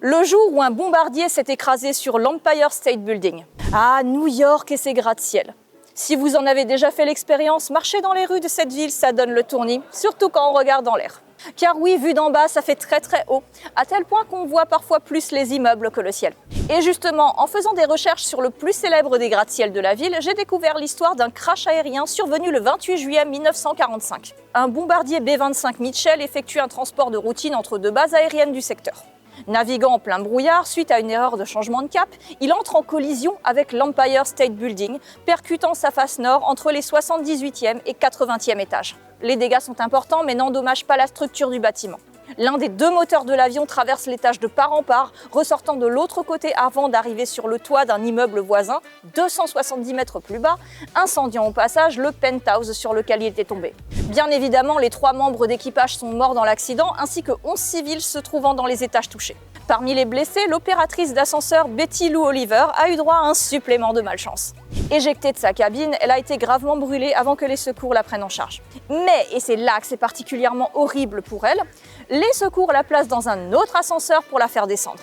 Le jour où un bombardier s'est écrasé sur l'Empire State Building. Ah, New York et ses gratte-ciel. Si vous en avez déjà fait l'expérience, marcher dans les rues de cette ville, ça donne le tournis, surtout quand on regarde dans l'air. Car oui, vu d'en bas, ça fait très haut, à tel point qu'on voit parfois plus les immeubles que le ciel. Et justement, en faisant des recherches sur le plus célèbre des gratte-ciel de la ville, j'ai découvert l'histoire d'un crash aérien survenu le 28 juillet 1945. Un bombardier B-25 Mitchell effectue un transport de routine entre deux bases aériennes du secteur. Naviguant en plein brouillard, suite à une erreur de changement de cap, il entre en collision avec l'Empire State Building, percutant sa face nord entre les 78e et 80e étages. Les dégâts sont importants mais n'endommagent pas la structure du bâtiment. L'un des deux moteurs de l'avion traverse l'étage de part en part, ressortant de l'autre côté avant d'arriver sur le toit d'un immeuble voisin, 270 mètres plus bas, incendiant au passage le penthouse sur lequel il était tombé. Bien évidemment, les 3 membres d'équipage sont morts dans l'accident, ainsi que 11 civils se trouvant dans les étages touchés. Parmi les blessés, l'opératrice d'ascenseur Betty Lou Oliver a eu droit à un supplément de malchance. Éjectée de sa cabine, elle a été gravement brûlée avant que les secours la prennent en charge. Mais, et c'est là que c'est particulièrement horrible pour elle, les secours la placent dans un autre ascenseur pour la faire descendre.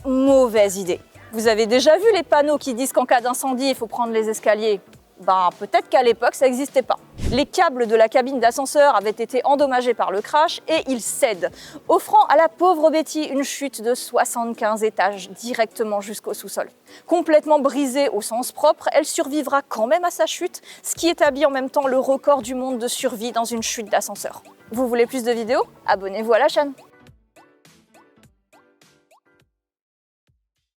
Mauvaise idée. Vous avez déjà vu les panneaux qui disent qu'en cas d'incendie, il faut prendre les escaliers? Peut-être qu'à l'époque, ça n'existait pas. Les câbles de la cabine d'ascenseur avaient été endommagés par le crash et ils cèdent, offrant à la pauvre Betty une chute de 75 étages directement jusqu'au sous-sol. Complètement brisée au sens propre, elle survivra quand même à sa chute, ce qui établit en même temps le record du monde de survie dans une chute d'ascenseur. Vous voulez plus de vidéos? Abonnez-vous à la chaîne.